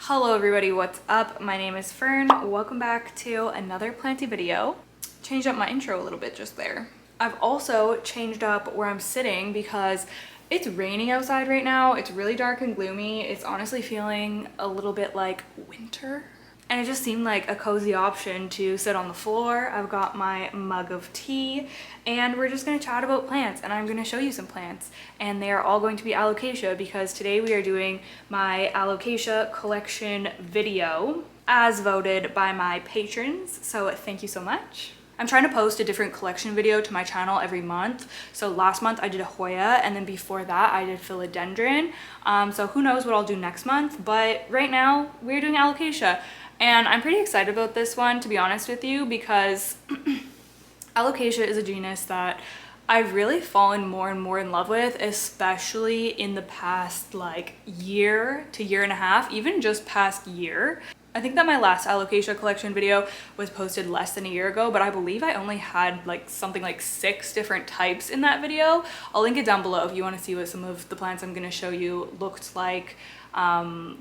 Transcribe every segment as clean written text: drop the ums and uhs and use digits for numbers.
Hello everybody, what's up? My name is Fern. Welcome back to another planty video. Changed up my intro a little bit just there. I've also changed up where I'm sitting because it's raining outside right now. It's really dark and gloomy. It's honestly feeling a little bit like winter. And it just seemed like a cozy option to sit on the floor. I've got my mug of tea and we're just gonna chat about plants, and I'm gonna show you some plants. And they are all going to be alocasia because today we are doing my alocasia collection video as voted by my patrons. So thank you so much. I'm trying to post a different collection video to my channel every month. So last month I did a Hoya, and then before that I did philodendron. So who knows what I'll do next month, but right now we're doing alocasia. And I'm pretty excited about this one, to be honest with you, because Alocasia is a genus that I've really fallen more and more in love with, especially in the past like year to year and a half, even just past year. I think that my last Alocasia collection video was posted less than a year ago, but I believe I only had like something like 6 different types in that video. I'll link it down below if you want to see what some of the plants I'm going to show you looked like 10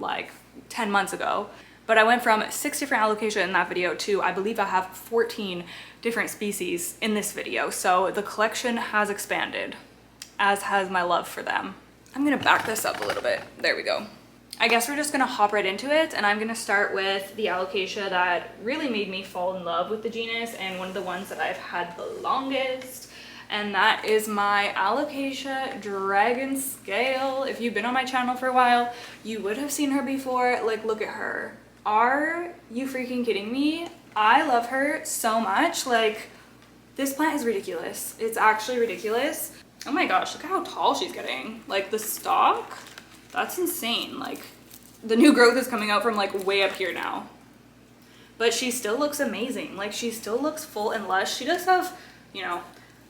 months ago. But I went from 6 different alocasia in that video to, I believe I have 14 different species in this video. So the collection has expanded, as has my love for them. I'm gonna back this up a little bit. There we go. I guess we're just gonna hop right into it, and I'm gonna start with the alocasia that really made me fall in love with the genus and one of the ones that I've had the longest. And that is my Alocasia dragon scale. If you've been on my channel for a while, you would have seen her before. Like, look at her. Are you freaking kidding me? I love her so much. Like, this plant is ridiculous. It's actually ridiculous. Oh my gosh, look at how tall she's getting. Like, the stalk, that's insane. Like, the new growth is coming out from like way up here now. But she still looks amazing. Like, she still looks full and lush. She does have, you know,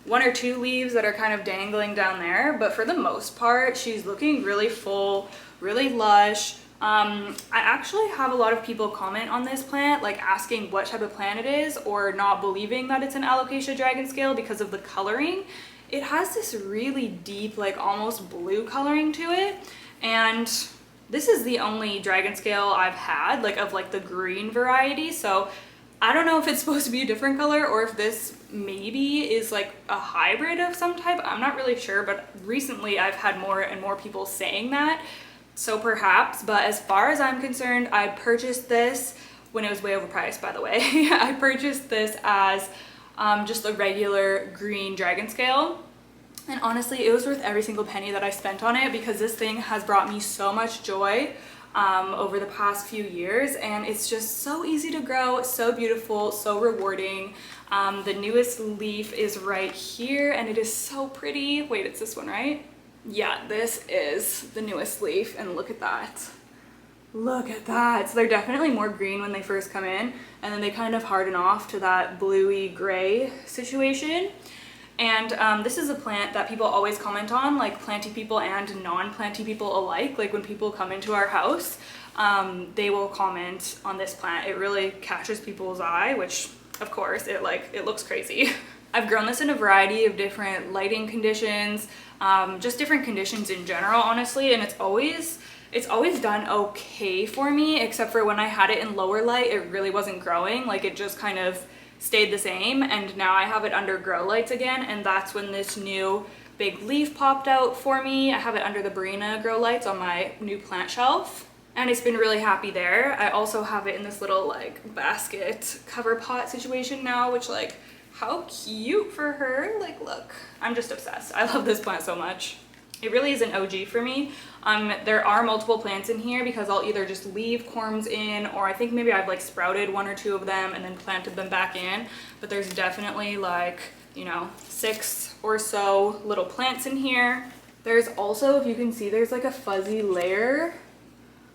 1 or 2 leaves that are kind of dangling down there, but for the most part, she's looking really full, really lush. I actually have a lot of people comment on this plant, like asking what type of plant it is or not believing that it's an Alocasia dragon scale because of the coloring. It has this really deep, like almost blue coloring to it. And this is the only dragon scale I've had, like of like the green variety. So I don't know if it's supposed to be a different color or if this maybe is like a hybrid of some type. I'm not really sure, but recently I've had more and more people saying that. So perhaps, but as far as I'm concerned, I purchased this when it was way overpriced, by the way. I purchased this as just a regular green dragon scale. And honestly, it was worth every single penny that I spent on it because this thing has brought me so much joy over the past few years, and it's just so easy to grow, so beautiful, so rewarding. The newest leaf is right here and it is so pretty. Wait, it's this one, right? Yeah, this is the newest leaf, and look at that. Look at that. So they're definitely more green when they first come in, and then they kind of harden off to that bluey gray situation. And this is a plant that people always comment on, like planty people and non-planty people alike. Like when people come into our house, they will comment on this plant. It really catches people's eye, which of course it looks crazy. I've grown this in a variety of different lighting conditions, just different conditions in general, honestly, and it's always done okay for me, except for when I had it in lower light, it really wasn't growing. Like, it just kind of stayed the same, and now I have it under grow lights again, and that's when this new big leaf popped out for me. I have it under the Variegated grow lights on my new plant shelf, and it's been really happy there. I also have it in this little like basket cover pot situation now, which, like, how cute for her. Like, look, I'm just obsessed. I love this plant so much. It really is an OG for me. There are multiple plants in here because I'll either just leave corms in, or I think maybe I've like sprouted 1 or 2 of them and then planted them back in. But there's definitely like, you know, 6 or so little plants in here. There's also, if you can see, there's like a fuzzy layer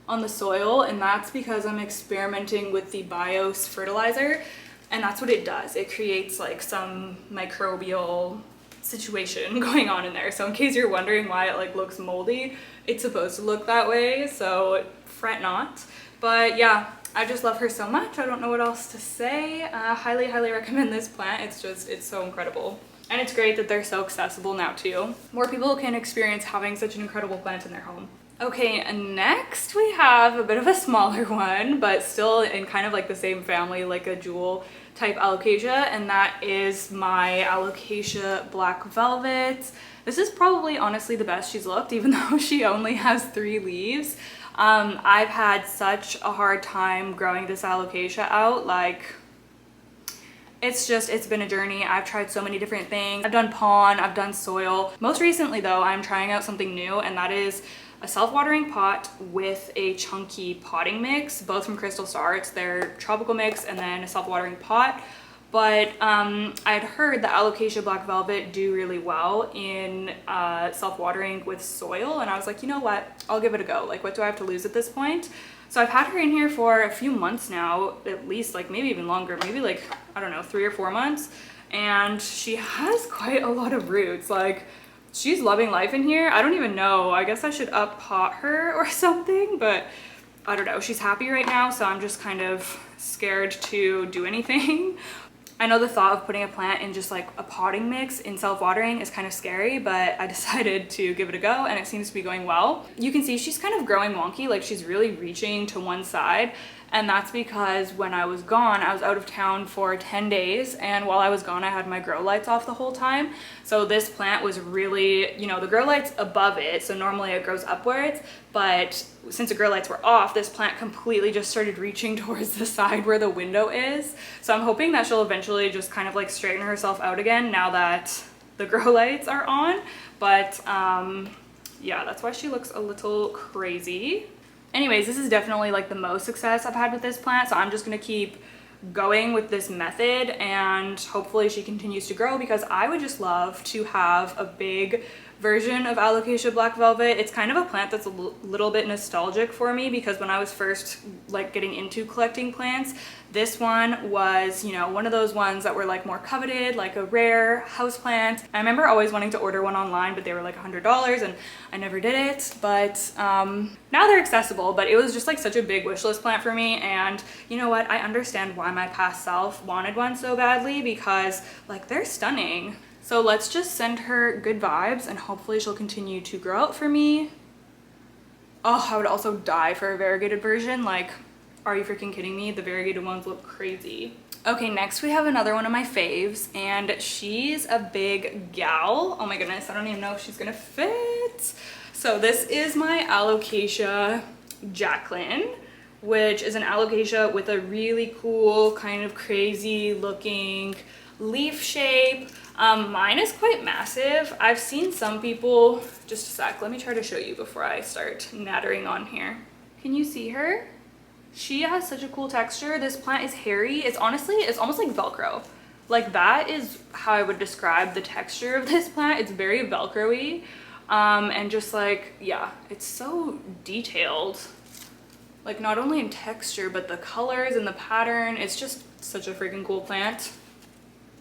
on the soil, and that's because I'm experimenting with the BIOS fertilizer, and that's what it does. It creates like some microbial situation going on in there. So in case you're wondering why it like looks moldy, it's supposed to look that way, so fret not. But yeah, I just love her so much. I don't know what else to say. Highly recommend this plant. It's so incredible. And it's great that they're so accessible now too. More people can experience having such an incredible plant in their home. Okay, and next we have a bit of a smaller one, but still in kind of like the same family, like a jewel type alocasia, and that is my Alocasia Black Velvet. This is probably honestly the best she's looked, even though she only has 3 leaves. I've had such a hard time growing this Alocasia out. Like, it's been a journey. I've tried so many different things. I've done pond, I've done soil. Most recently though, I'm trying out something new, and that is a self-watering pot with a chunky potting mix, both from Crystal Star. It's their tropical mix and then a self-watering pot. But I'd heard the Alocasia Black Velvet do really well in self-watering with soil, and I was like, you know what, I'll give it a go. Like, what do I have to lose at this point? So I've had her in here for a few months now, at least, like maybe even longer, maybe like, I don't know, 3 or 4 months. And she has quite a lot of roots. Like, she's loving life in here. I don't even know. I guess I should up pot her or something, but I don't know. She's happy right now, so I'm just kind of scared to do anything. I know the thought of putting a plant in just like a potting mix in self-watering is kind of scary, but I decided to give it a go, and it seems to be going well. You can see she's kind of growing wonky, like she's really reaching to one side. And that's because when I was gone, I was out of town for 10 days. And while I was gone, I had my grow lights off the whole time. So this plant was really, you know, the grow lights above it. So normally it grows upwards, but since the grow lights were off, this plant completely just started reaching towards the side where the window is. So I'm hoping that she'll eventually just kind of like straighten herself out again now that the grow lights are on. But yeah, that's why she looks a little crazy. Anyways, this is definitely like the most success I've had with this plant, so I'm just gonna keep going with this method, and hopefully she continues to grow, because I would just love to have a big version of Alocasia Black Velvet. It's kind of a plant that's a little bit nostalgic for me, because when I was first like getting into collecting plants, this one was, you know, one of those ones that were like more coveted, like a rare house plant. I remember always wanting to order one online, but they were like $100 and I never did it. But now they're accessible, but it was just like such a big wish list plant for me. And you know what? I understand why my past self wanted one so badly, because like they're stunning. So let's just send her good vibes, and hopefully she'll continue to grow out for me. Oh, I would also die for a variegated version. Like, are you freaking kidding me? The variegated ones look crazy. Okay, next we have another one of my faves, and she's a big gal. Oh my goodness, I don't even know if she's gonna fit. So this is my Alocasia Jacklyn, which is an Alocasia with a really cool, kind of crazy looking leaf shape. Mine is quite massive. I've seen some people, just a sec, let me try to show you before I start nattering on here. Can you see her? She has such a cool texture. This plant is hairy. It's honestly, it's almost like Velcro. Like, that is how I would describe the texture of this plant. It's very Velcro-y. And just like, yeah, it's so detailed. Like, not only in texture, but the colors and the pattern. It's just such a freaking cool plant.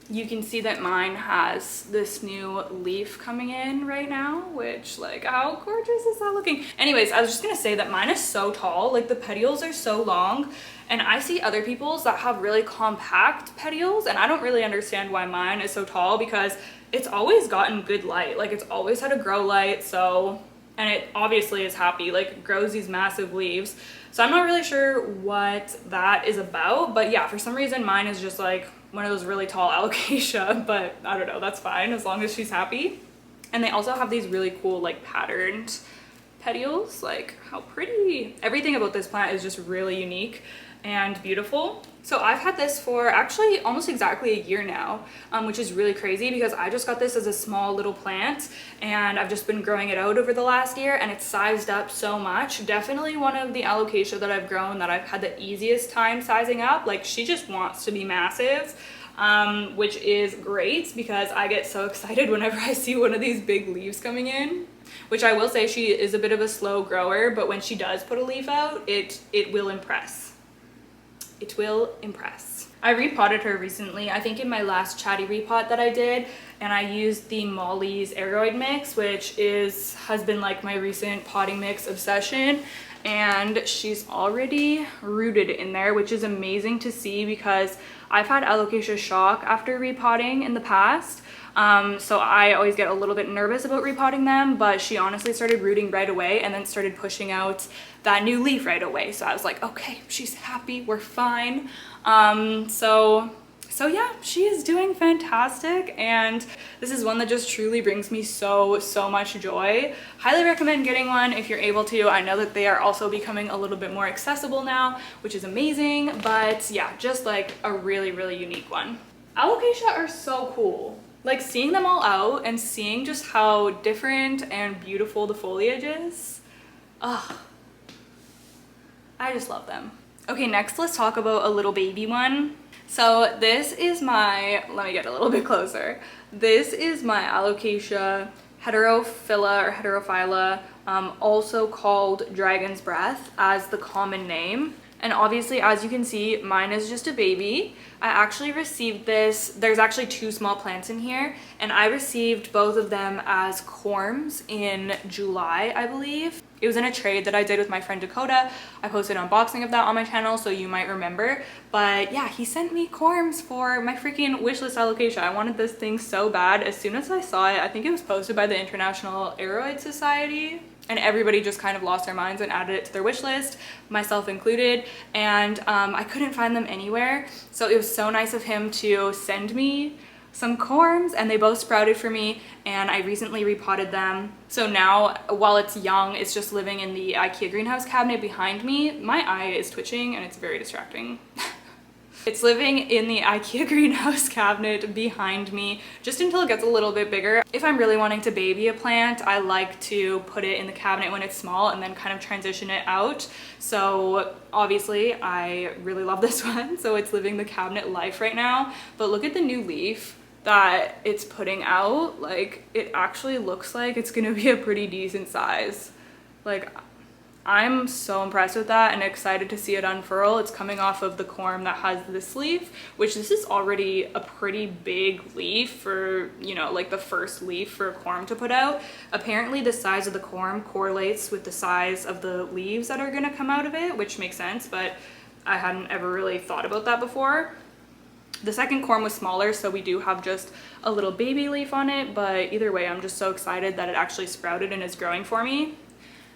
You can see that mine has this new leaf coming in right now, which, like, how gorgeous is that looking? Anyways, I was just gonna say that mine is so tall. Like, the petioles are so long, and I see other people's that have really compact petioles, and I don't really understand why mine is so tall, because it's always gotten good light. Like, it's always had a grow light, so, and it obviously is happy, like, it grows these massive leaves. So I'm not really sure what that is about, but yeah, for some reason mine is just like one of those really tall Alocasia, but I don't know, that's fine as long as she's happy. And they also have these really cool like patterned petioles. Like, how pretty. Everything about this plant is just really unique and beautiful. So I've had this for actually almost exactly a year now, which is really crazy, because I just got this as a small little plant, and I've just been growing it out over the last year, and it's sized up so much. Definitely one of the Alocasia that I've grown that I've had the easiest time sizing up. Like, she just wants to be massive, which is great, because I get so excited whenever I see one of these big leaves coming in. Which I will say, she is a bit of a slow grower, but when she does put a leaf out, it will impress. It will impress. I repotted her recently, I think in my last chatty repot that I did, and I used the Molly's Aeroid mix, which has been like my recent potting mix obsession. and she's already rooted in there, which is amazing to see because I've had alocasia shock after repotting in the past. So I always get a little bit nervous about repotting them, but she honestly started rooting right away and then started pushing out that new leaf right away. So I was like, okay, she's happy, we're fine. So yeah, she is doing fantastic, and this is one that just truly brings me so much joy. Highly recommend getting one if you're able to. I know that they are also becoming a little bit more accessible now, which is amazing, but yeah, just like a really unique one. Alocasia are so cool. Like seeing them all out and seeing just how different and beautiful the foliage is. Ugh. I just love them. Okay, next let's talk about a little baby one. So this is my, let me get a little bit closer. This is my Alocasia heterophylla or heterophylla, also called dragon's breath as the common name. And obviously, as you can see, mine is just a baby. I actually received this, there's actually 2 small plants in here, and I received both of them as corms in July, I believe. It was in a trade that I did with my friend Dakota. I posted an unboxing of that on my channel, so you might remember. But yeah, he sent me corms for my freaking wishlist alocasia. I wanted this thing so bad. As soon as I saw it, I think it was posted by the International Aroid Society, and everybody just kind of lost their minds and added it to their wish list, myself included, and I couldn't find them anywhere. So it was so nice of him to send me some corms, and they both sprouted for me, and I recently repotted them. So now, while it's young, it's just living in the IKEA greenhouse cabinet behind me. My eye is twitching and it's very distracting. It's living in the IKEA greenhouse cabinet behind me just until it gets a little bit bigger. If I'm really wanting to baby a plant, I like to put it in the cabinet when it's small and then kind of transition it out. So obviously I really love this one, so it's living the cabinet life right now. But look at the new leaf that it's putting out. Like, it actually looks like it's gonna be a pretty decent size. Like, I'm so impressed with that and excited to see it unfurl. It's coming off of the corm that has this leaf, which this is already a pretty big leaf for, you know, like the first leaf for a corm to put out. Apparently the size of the corm correlates with the size of the leaves that are gonna come out of it, which makes sense, but I hadn't ever really thought about that before. The second corm was smaller, so we do have just a little baby leaf on it, but either way, I'm just so excited that it actually sprouted and is growing for me.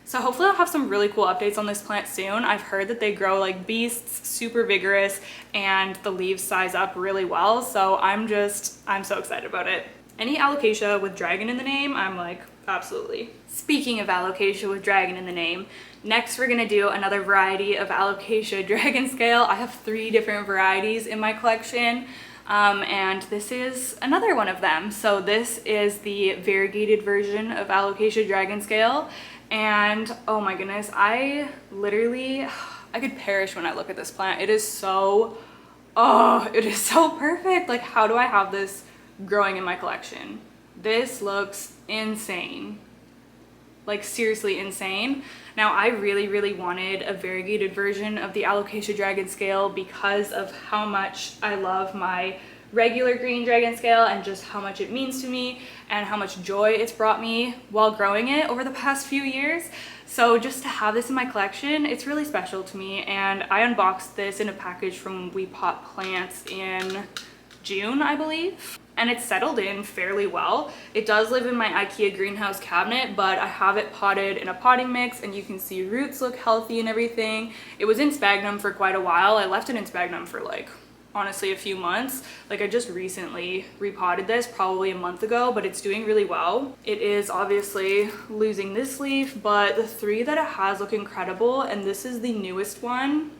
So hopefully I'll have some really cool updates on this plant soon. I've heard that they grow like beasts, super vigorous, and the leaves size up really well. So I'm so excited about it. Any alocasia with dragon in the name, I'm like, absolutely. Speaking of alocasia with dragon in the name, next we're gonna do another variety of alocasia dragon scale. I have 3 different varieties in my collection. And this is another one of them. So this is the variegated version of alocasia dragon scale. And oh my goodness, I could perish when I look at this plant. It is so perfect. Like, how do I have this growing in my collection? This looks insane. Like, seriously insane. Now, I really wanted a variegated version of the alocasia dragon scale because of how much I love my regular green dragon scale and just how much it means to me and how much joy it's brought me while growing it over the past few years. So just to have this in my collection, it's really special to me. And I unboxed this in a package from We Pot Plants in June, I believe. And it's settled in fairly well. It does live in my IKEA greenhouse cabinet, but I have it potted in a potting mix, and you can see roots look healthy and everything. It was in sphagnum for quite a while. I left it in sphagnum for like, honestly, a few months. Like, I just recently repotted this probably a month ago, but it's doing really well. It is obviously losing this leaf, but the 3 that it has look incredible, and this is the newest one.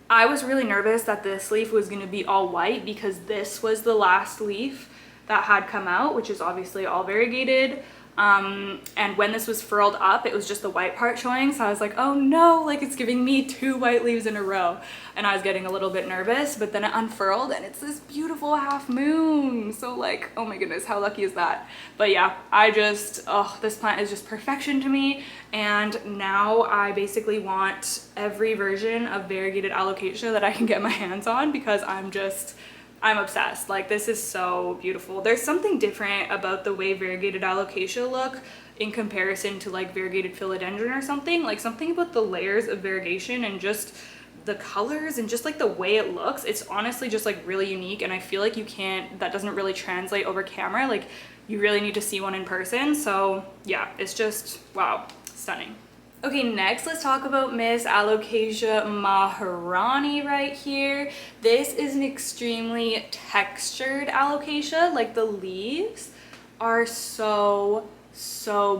I was really nervous that this leaf was going to be all white because this was the last leaf that had come out, which is obviously all variegated. And when this was furled up, it was just the white part showing. So I was like, oh no, like it's giving me 2 white leaves in a row. And I was getting a little bit nervous, but then it unfurled and it's this beautiful half moon. So like, oh my goodness, how lucky is that? But yeah, this plant is just perfection to me. And now I basically want every version of variegated alocasia that I can get my hands on because I'm obsessed. Like, this is so beautiful. There's something different about the way variegated alocasia look in comparison to like variegated philodendron or something. Like something about the layers of variegation and just the colors and just like the way it looks, it's honestly just like really unique. And I feel like that doesn't really translate over camera. Like you really need to see one in person. So yeah, it's just, wow, stunning. Okay, next let's talk about Miss Alocasia maharani right here. This is an extremely textured alocasia. Like the leaves are so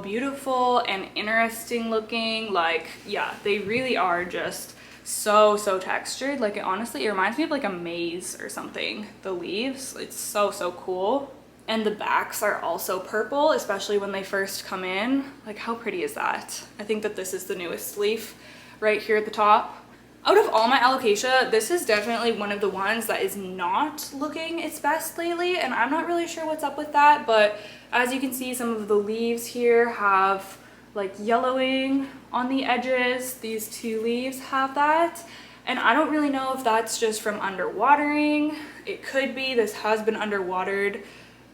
beautiful and interesting looking. Like, yeah, they really are just so textured. Like it reminds me of like a maze or something. The leaves, it's so cool. And the backs are also purple, especially when they first come in. Like how pretty is that? I think that this is the newest leaf right here at the top. Out of all my alocasia, this is definitely one of the ones that is not looking its best lately, and I'm not really sure what's up with that, but as you can see, some of the leaves here have like yellowing on the edges. These two leaves have that, and I don't really know if that's just from underwatering. It could be. This has been underwatered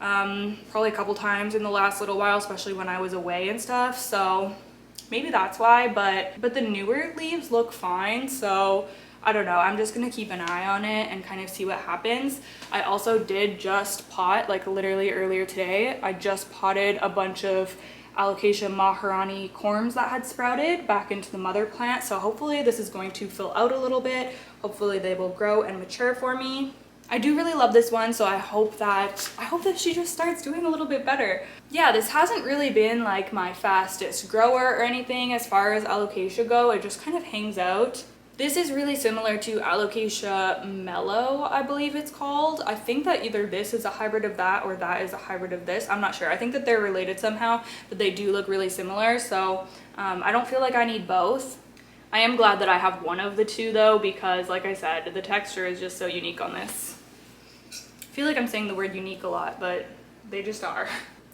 probably a couple times in the last little while, especially when I was away and stuff, so maybe that's why, but the newer leaves look fine, so I don't know. I'm just gonna keep an eye on it and kind of see what happens. I also did just pot, like literally earlier today, I just potted a bunch of Alocasia maharani corms that had sprouted back into the mother plant, so hopefully this is going to fill out a little bit. Hopefully they will grow and mature for me. I do really love this one, so I hope that she just starts doing a little bit better. Yeah, this hasn't really been like my fastest grower or anything as far as alocasia go. It just kind of hangs out. This is really similar to Alocasia mellow, I believe it's called. I think that either this is a hybrid of that or that is a hybrid of this. I'm not sure. I think that they're related somehow, but they do look really similar, so I don't feel like I need both. I am glad that I have one of the two though, because like I said, the texture is just so unique on this. I feel like I'm saying the word unique a lot, but they just are.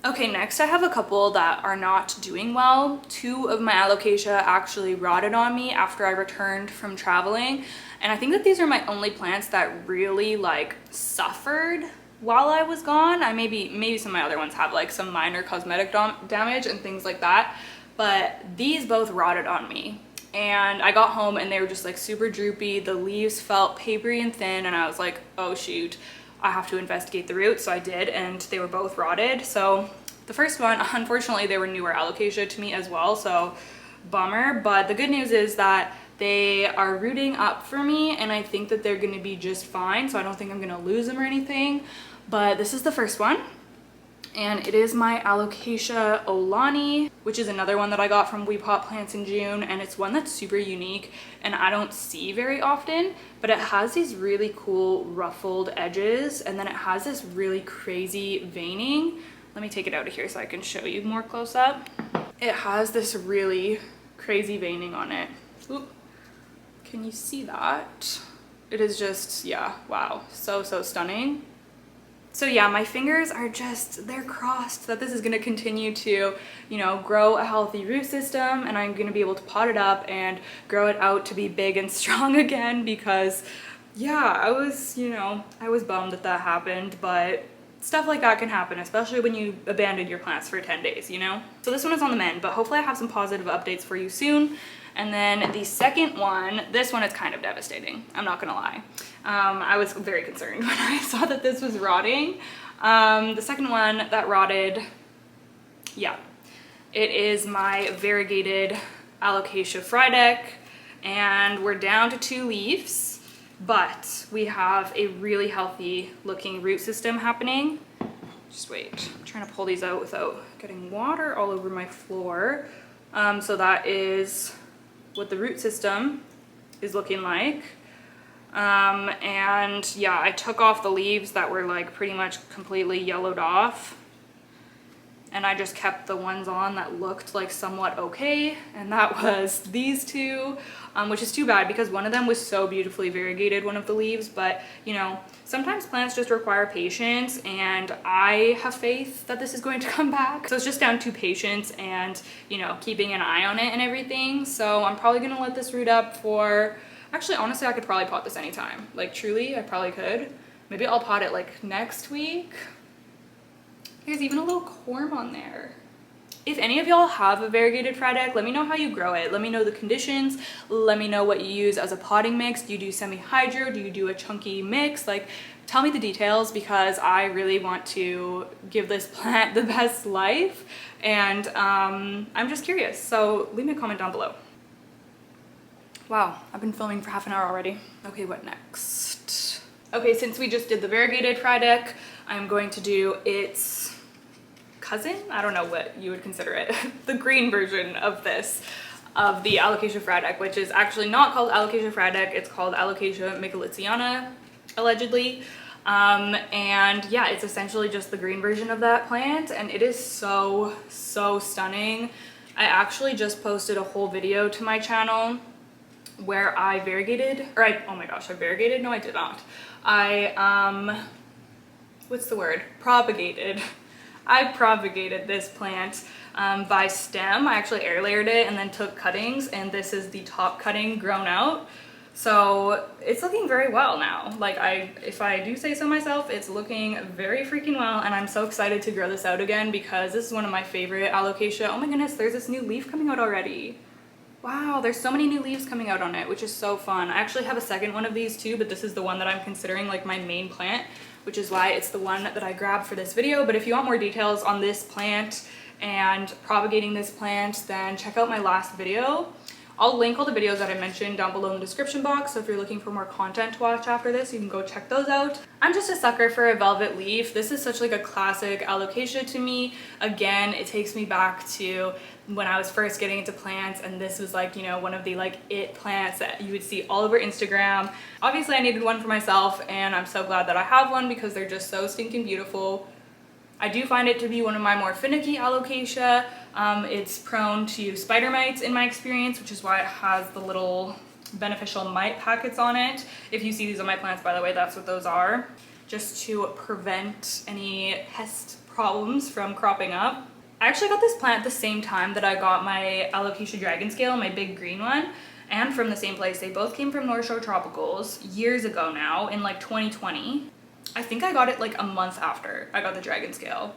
Okay, next I have a couple that are not doing well. Two of my alocasia actually rotted on me after I returned from traveling, and I think that these are my only plants that really like suffered while I was gone. Maybe some of my other ones have like some minor cosmetic damage and things like that, but these both rotted on me. And I got home and they were just like super droopy. The leaves felt papery and thin, and I was like, oh shoot, I have to investigate the roots. So I did, and they were both rotted. So the first one, unfortunately, they were newer alocasia to me as well, so bummer. But the good news is that they are rooting up for me, and I think that they're gonna be just fine, so I don't think I'm gonna lose them or anything. But this is the first one, and it is my Alocasia olani, which is another one that I got from We Pot Plants in June, and it's one that's super unique and I don't see very often, but it has these really cool ruffled edges, and then it has this really crazy veining. Let me take it out of here so I can show you more close up. It has this really crazy veining on it. Oop. Can you see that? It is just, yeah, wow, so stunning. So yeah, my fingers are just, they're crossed that this is gonna continue to, you know, grow a healthy root system, and I'm gonna be able to pot it up and grow it out to be big and strong again, because yeah, I was bummed that happened, but stuff like that can happen, especially when you abandon your plants for 10 days, you know? So this one is on the mend, but hopefully I have some positive updates for you soon. And then the second one, this one is kind of devastating, I'm not gonna lie. I was very concerned when I saw that this was rotting. The second one that rotted, yeah, it is my variegated Alocasia frydek, and we're down to 2 leaves, but we have a really healthy looking root system happening. Just wait, I'm trying to pull these out without getting water all over my floor. So that is what the root system is looking like. And yeah, I took off the leaves that were like pretty much completely yellowed off, and I just kept the ones on that looked like somewhat okay, and that was these two, which is too bad because one of them was so beautifully variegated, one of the leaves, but you know, sometimes plants just require patience, and I have faith that this is going to come back. So it's just down to patience and, you know, keeping an eye on it and everything. So I'm probably gonna let this root up for, actually, honestly, I could probably pot this anytime. Like truly, I probably could. Maybe I'll pot it like next week. There's even a little corm on there. If any of y'all have a variegated frydek, let me know how you grow it. Let me know the conditions. Let me know what you use as a potting mix. Do you do semi-hydro? Do you do a chunky mix? Like, tell me the details, because I really want to give this plant the best life, and I'm just curious. So leave me a comment down below. Wow, I've been filming for half an hour already. Okay, what next? Okay, since we just did the variegated frydek, I'm going to do its cousin? I don't know what you would consider it. The green version of this, of the Alocasia frydek, which is actually not called Alocasia frydek, it's called Alocasia micholitziana, allegedly. And yeah, it's essentially just the green version of that plant, and it is so stunning. I actually just posted a whole video to my channel where I variegated, oh my gosh, I variegated? No, I did not. What's the word? Propagated. I propagated this plant by stem. I actually air layered it and then took cuttings, and this is the top cutting grown out. So it's looking very well now. Like, if I do say so myself, it's looking very freaking well, and I'm so excited to grow this out again because this is one of my favorite alocasia. Oh my goodness, there's this new leaf coming out already. Wow, there's so many new leaves coming out on it, which is so fun. I actually have a second one of these too, but this is the one that I'm considering like my main plant, which is why it's the one that I grabbed for this video. But if you want more details on this plant and propagating this plant, then check out my last video. I'll link all the videos that I mentioned down below in the description box, so if you're looking for more content to watch after this, you can go check those out. I'm just a sucker for a velvet leaf. This is such like a classic alocasia to me. Again, it takes me back to when I was first getting into plants, and this was like, you know, one of the like it plants that you would see all over Instagram. Obviously I needed one for myself, and I'm so glad that I have one because they're just so stinking beautiful. I do find it to be one of my more finicky alocasia. It's prone to spider mites in my experience, which is why it has the little beneficial mite packets on it. If you see these on my plants, by the way, that's what those are, just to prevent any pest problems from cropping up. I actually got this plant at the same time that I got my Alocasia dragon scale, my big green one, and from the same place. They both came from North Shore Tropicals years ago now, in like 2020. I think I got it like a month after I got the dragon scale.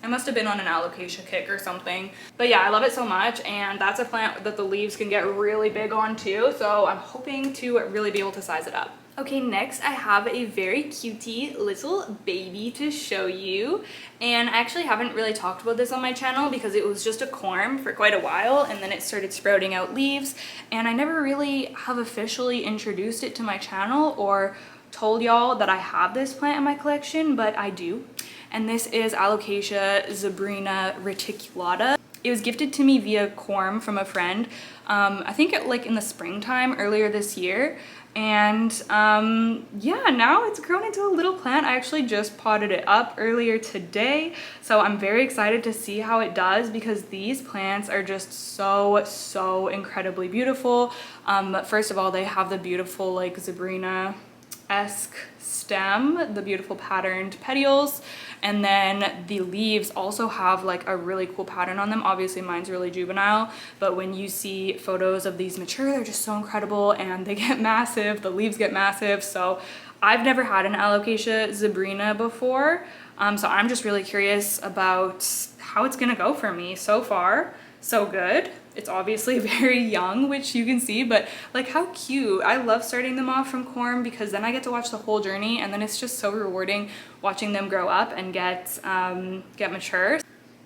I must have been on an alocasia kick or something. But yeah, I love it so much, and that's a plant that the leaves can get really big on too, so I'm hoping to really be able to size it up. Okay, next I have a very cutie little baby to show you, and I actually haven't really talked about this on my channel because it was just a corm for quite a while, and then it started sprouting out leaves, and I never really have officially introduced it to my channel or told y'all that I have this plant in my collection, but I do. And this is Alocasia zebrina reticulata. It was gifted to me via corm from a friend, I think like in the springtime earlier this year. And yeah, now it's grown into a little plant. I actually just potted it up earlier today, so I'm very excited to see how it does because these plants are just so incredibly beautiful. First of all, they have the beautiful like zebrina-esque stem, the beautiful patterned petioles, and then the leaves also have like a really cool pattern on them. Obviously mine's really juvenile, but when you see photos of these mature, they're just so incredible, and they get massive, the leaves get massive. So I've never had an Alocasia zebrina before, so I'm just really curious about how it's gonna go for me. So far, so good. It's obviously very young, which you can see, but like how cute. I love starting them off from corm because then I get to watch the whole journey, and then it's just so rewarding watching them grow up and get mature.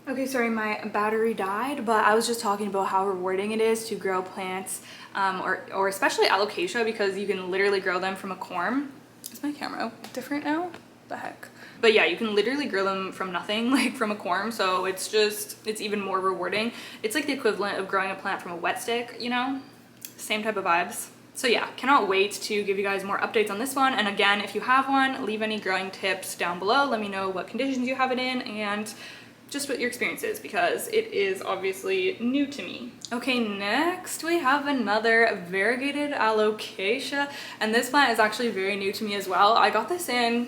Okay, sorry, my battery died, but I was just talking about how rewarding it is to grow plants, or especially Alocasia, because you can literally grow them from a corm. Is my camera different now? The heck? But yeah, you can literally grow them from nothing, like from a corm, so it's even more rewarding. It's like the equivalent of growing a plant from a wet stick, you know? Same type of vibes. So yeah, cannot wait to give you guys more updates on this one. And again, if you have one, leave any growing tips down below. Let me know what conditions you have it in and just what your experience is, because it is obviously new to me. Okay, next we have another variegated Alocasia, and this plant is actually very new to me as well. I got this in,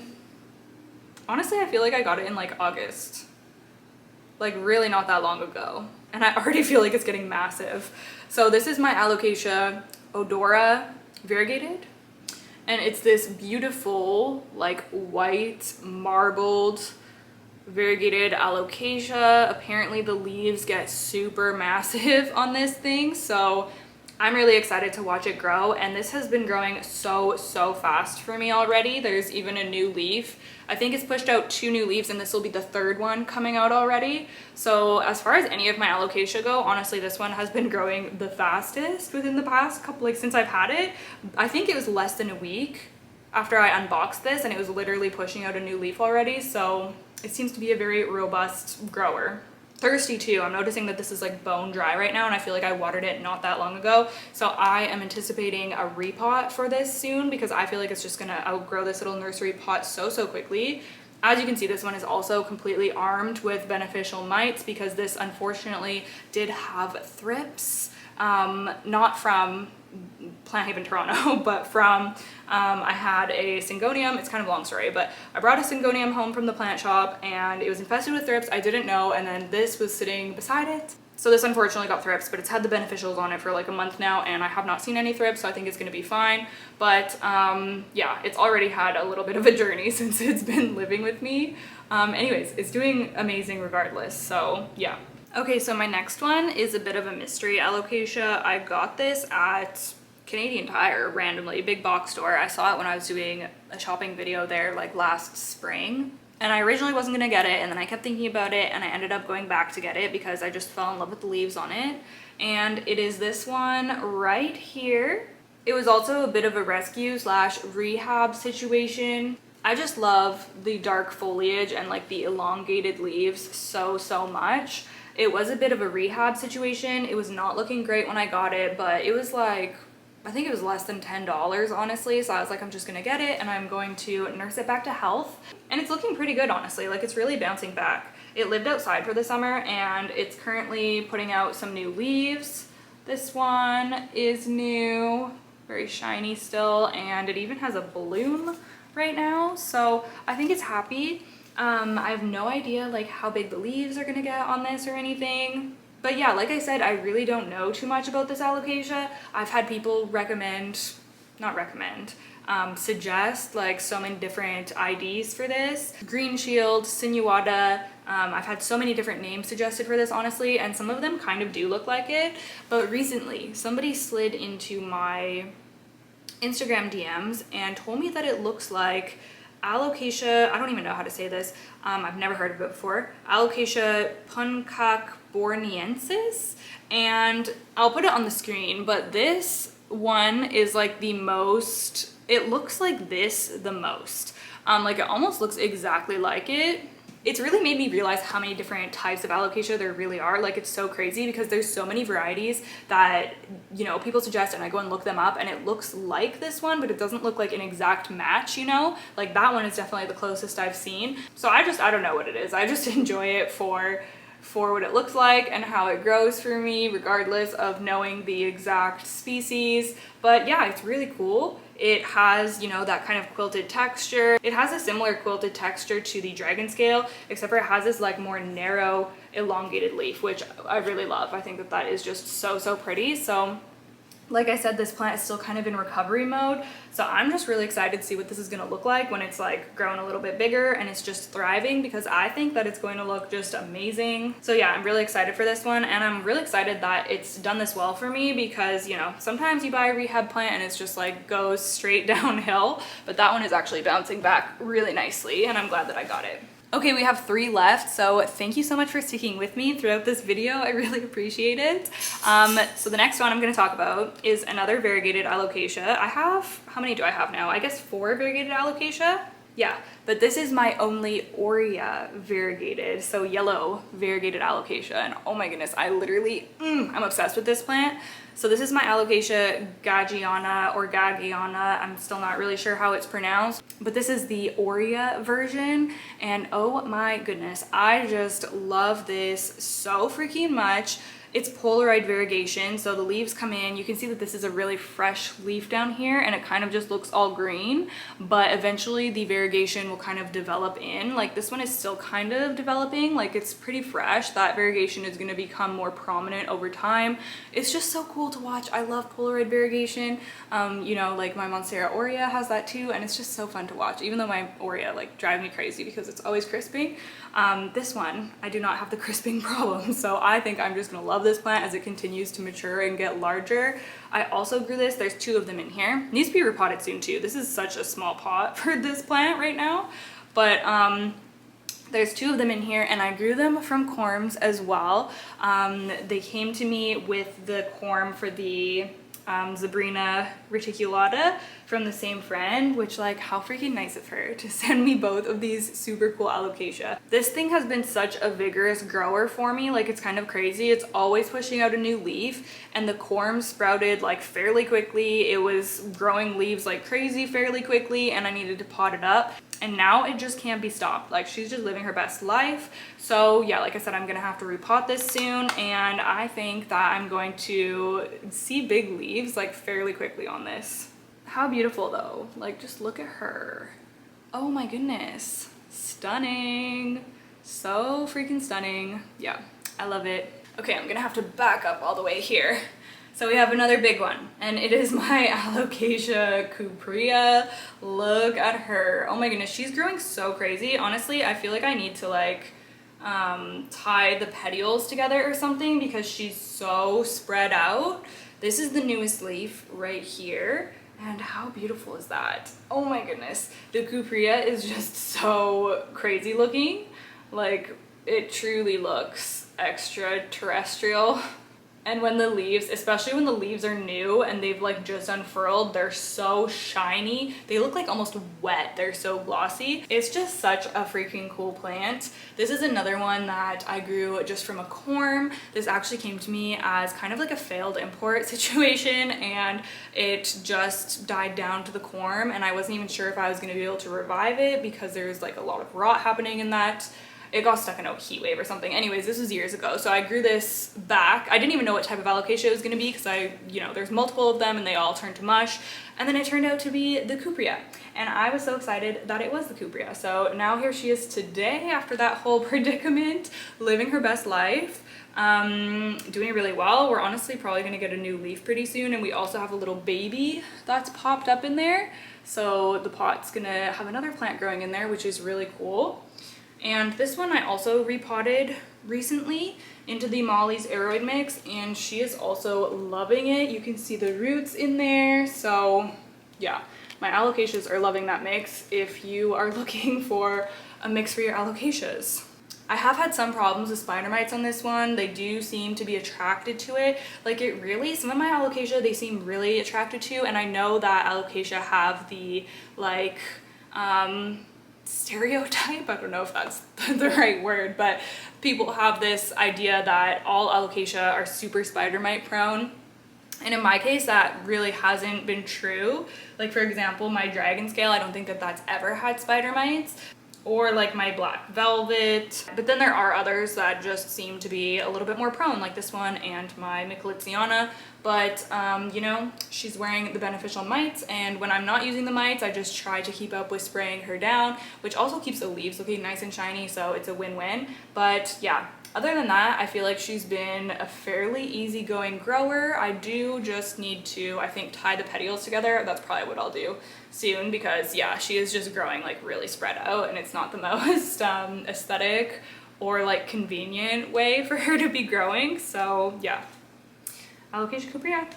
honestly, I feel like I got it in like August, like really not that long ago, and I already feel like it's getting massive. So this is my Alocasia odora variegated, and it's this beautiful like white marbled variegated alocasia. Apparently the leaves get super massive on this thing, so I'm really excited to watch it grow. And this has been growing so fast for me already. There's even a new leaf. I think it's pushed out 2 new leaves, and this will be the 3rd one coming out already. So as far as any of my alocasia go, honestly this one has been growing the fastest within the past couple, like since I've had it. I think it was less than a week after I unboxed this and it was literally pushing out a new leaf already. So it seems to be a very robust grower. Thirsty too. I'm noticing that this is like bone dry right now, and I feel like I watered it not that long ago. So I am anticipating a repot for this soon, because I feel like it's just gonna outgrow this little nursery pot so quickly. As you can see, this one is also completely armed with beneficial mites, because this unfortunately did have thrips, not from Plant Haven Toronto, but from I had a syngonium. It's kind of a long story, but I brought a syngonium home from the plant shop and it was infested with thrips. I didn't know, and then this was sitting beside it. So this unfortunately got thrips, but it's had the beneficials on it for like a month now and I have not seen any thrips, so I think it's going to be fine. But yeah, it's already had a little bit of a journey since it's been living with me. Anyways, it's doing amazing regardless, so yeah. Okay, so my next one is a bit of a mystery alocasia. I got this at Canadian Tire randomly, big box store. I saw it when I was doing a shopping video there like last spring. And I originally wasn't gonna get it, and then I kept thinking about it and I ended up going back to get it because I just fell in love with the leaves on it. And it is this one right here. It was also a bit of a rescue slash rehab situation. I just love the dark foliage and like the elongated leaves so much. It was a bit of a rehab situation. It was not looking great when I got it, but it was like, I think it was less than $10, honestly. So I was like, I'm just gonna get it and I'm going to nurse it back to health. And it's looking pretty good, honestly. Like, it's really bouncing back. It lived outside for the summer and it's currently putting out some new leaves. This one is new, very shiny still, and it even has a bloom right now. So I think it's happy. I have no idea like how big the leaves are gonna get on this or anything. But yeah, like I said, I really don't know too much about this alocasia. I've had people suggest like so many different IDs for this. Green Shield, Sinuata, I've had so many different names suggested for this, honestly, and some of them kind of do look like it. But recently, somebody slid into my Instagram DMs and told me that it looks like Alocasia, I don't even know how to say this, I've never heard of it before, Alocasia puncacborniensis, and I'll put it on the screen, but this one is like the most, it looks like this the most, like it almost looks exactly like it. It's really made me realize how many different types of alocasia there really are. Like, it's so crazy because there's so many varieties that, you know, people suggest, and I go and look them up and it looks like this one, but it doesn't look like an exact match, you know? Like, that one is definitely the closest I've seen. So I don't know what it is. I just enjoy it for what it looks like and how it grows for me, regardless of knowing the exact species. But yeah, it's really cool. It has, you know, that kind of quilted texture. It has a similar quilted texture to the dragon scale, except for it has this like more narrow, elongated leaf, which I really love. I think that that is just so pretty. So like I said, this plant is still kind of in recovery mode, so I'm just really excited to see what this is going to look like when it's like grown a little bit bigger and it's just thriving, because I think that it's going to look just amazing. So yeah, I'm really excited for this one, and I'm really excited that it's done this well for me, because, you know, sometimes you buy a rehab plant and it's just like goes straight downhill, but that one is actually bouncing back really nicely, and I'm glad that I got it. Okay, we have 3 left, so thank you so much for sticking with me throughout this video. I really appreciate it. So the next one I'm going to talk about is another variegated alocasia. I have, how many do I have now? I guess 4 variegated alocasia? Yeah, but this is my only aurea variegated, so yellow variegated alocasia, and oh my goodness, I literally, I'm obsessed with this plant. So this is my Alocasia gageana or gageana. I'm still not really sure how it's pronounced, but this is the aurea version, and oh my goodness, I just love this so freaking much. It's polarized variegation, so the leaves come in. You can see that this is a really fresh leaf down here and it kind of just looks all green, but eventually the variegation will kind of develop in. Like this one is still kind of developing, like it's pretty fresh. That variegation is going to become more prominent over time. It's just so cool to watch. I love polarized variegation. You know, like my Monstera aurea has that too, and it's just so fun to watch, even though my aurea like drive me crazy because it's always crisping. This one, I do not have the crisping problem, so I think I'm just gonna love this plant as it continues to mature and get larger. I also grew this, there's 2 of them in here. It needs to be repotted soon too. This is such a small pot for this plant right now, but there's 2 of them in here, and I grew them from corms as well. They came to me with the corm for the zebrina reticulata from the same friend, which, like, how freaking nice of her to send me both of these super cool alocasia. This thing has been such a vigorous grower for me, like it's kind of crazy. It's always pushing out a new leaf, and the corm sprouted like fairly quickly. It was growing leaves like crazy fairly quickly, and I needed to pot it up. And now it just can't be stopped. Like, she's just living her best life. So yeah, like I said, I'm gonna have to repot this soon, and I think that I'm going to see big leaves like fairly quickly on this. How beautiful though. Like, just look at her. Oh my goodness. Stunning. So freaking stunning. Yeah, I love it. Okay, I'm gonna have to back up all the way here. So we have another big one, and it is my Alocasia cuprea. Look at her. Oh my goodness, she's growing so crazy. Honestly, I feel like I need to like tie the petioles together or something because she's so spread out. This is the newest leaf right here, and how beautiful is that? Oh my goodness. The cuprea is just so crazy looking. Like, it truly looks extraterrestrial. And when the leaves, especially when the leaves are new and they've like just unfurled, they're so shiny. They look like almost wet. They're so glossy. It's just such a freaking cool plant. This is another one that I grew just from a corm. This actually came to me as kind of like a failed import situation, and it just died down to the corm, and I wasn't even sure if I was gonna be able to revive it because there's like a lot of rot happening in that. It got stuck in a heat wave or something. Anyways, this was years ago, so I grew this back. I didn't even know what type of alocasia it was gonna be because you know, there's multiple of them and they all turned to mush. And then it turned out to be the cuprea. And I was so excited that it was the cuprea. So now here she is today after that whole predicament, living her best life, doing really well. We're honestly probably gonna get a new leaf pretty soon, and we also have a little baby that's popped up in there. So the pot's gonna have another plant growing in there, which is really cool. And this one I also repotted recently into the Molly's Aeroid mix, and she is also loving it. You can see the roots in there. So yeah, my alocasias are loving that mix if you are looking for a mix for your alocasias. I have had some problems with spider mites on this one. They do seem to be attracted to it. Like, it really, some of my alocasia they seem really attracted to, and I know that alocasia have the like stereotype, I don't know if that's the right word, but people have this idea that all alocasia are super spider mite prone, and in my case that really hasn't been true. Like, for example, my dragon scale, I don't think that that's ever had spider mites, or like my black velvet, but then there are others that just seem to be a little bit more prone, like this one and my micholitziana. But you know, she's wearing the beneficial mites, and when I'm not using the mites, I just try to keep up with spraying her down, which also keeps the leaves looking nice and shiny, so it's a win-win. But yeah, other than that, I feel like she's been a fairly easygoing grower. I do just need to, I think, tie the petioles together. That's probably what I'll do soon, because yeah, she is just growing like really spread out, and it's not the most aesthetic or like convenient way for her to be growing. So yeah, Alocasia cuprea.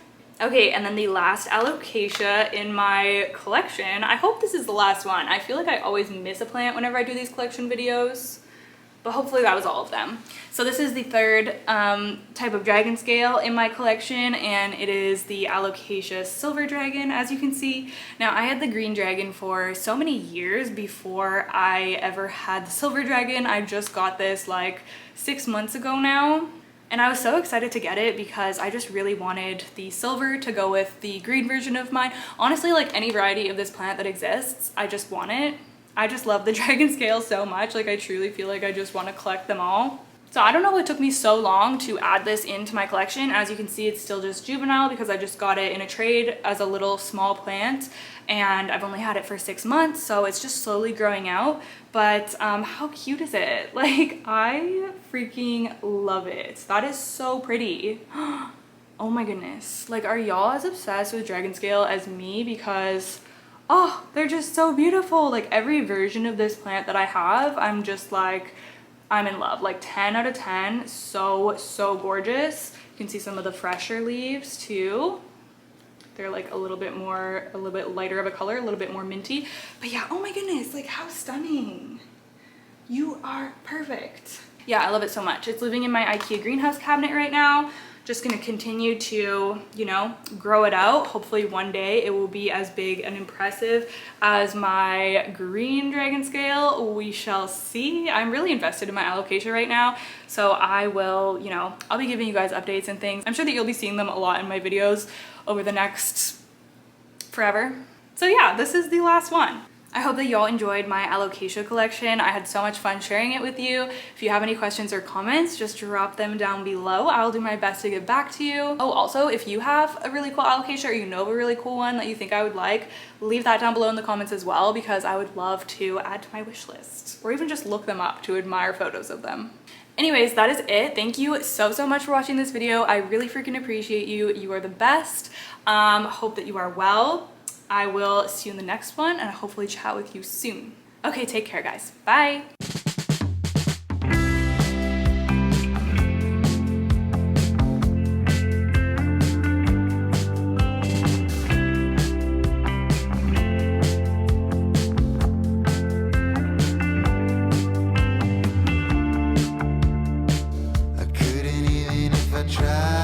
Okay, and then the last alocasia in my collection, I hope this is the last one. I feel like I always miss a plant whenever I do these collection videos, but hopefully that was all of them. So this is the third type of dragon scale in my collection, and it is the Alocasia silver dragon, as you can see. Now, I had the green dragon for so many years before I ever had the silver dragon. I just got this like 6 months ago now, and I was so excited to get it because I just really wanted the silver to go with the green version of mine. Honestly, like any variety of this plant that exists, I just want it. I just love the dragon scale so much. Like, I truly feel like I just want to collect them all. So I don't know what took me so long to add this into my collection. As you can see, it's still just juvenile because I just got it in a trade as a little small plant, and I've only had it for 6 months, so it's just slowly growing out. But how cute is it? Like, I freaking love it. That is so pretty. Oh my goodness. Like, are y'all as obsessed with dragon scale as me? Because oh, they're just so beautiful. Like, every version of this plant that I have, I'm just like, I'm in love. Like 10 out of 10. So gorgeous. You can see some of the fresher leaves too. They're like a little bit lighter of a color, a little bit more minty. But yeah, oh my goodness, like how stunning. You are perfect. Yeah, I love it so much. It's living in my IKEA greenhouse cabinet right now. Just gonna continue to, you know, grow it out. Hopefully one day it will be as big and impressive as my green dragon scale. We shall see. I'm really invested in my alocasia right now, so I will, you know, I'll be giving you guys updates and things. I'm sure that you'll be seeing them a lot in my videos over the next forever. So yeah, this is the last one. I hope that y'all enjoyed my alocasia collection. I had so much fun sharing it with you. If you have any questions or comments, just drop them down below. I'll do my best to get back to you. Oh, also, if you have a really cool alocasia or you know of a really cool one that you think I would like, leave that down below in the comments as well, because I would love to add to my wish list, or even just look them up to admire photos of them. Anyways, that is it. Thank you so much for watching this video. I really freaking appreciate you. You are the best. Hope that you are well. I will see you in the next one and hopefully chat with you soon. Okay, take care guys. Bye. I couldn't even if I tried.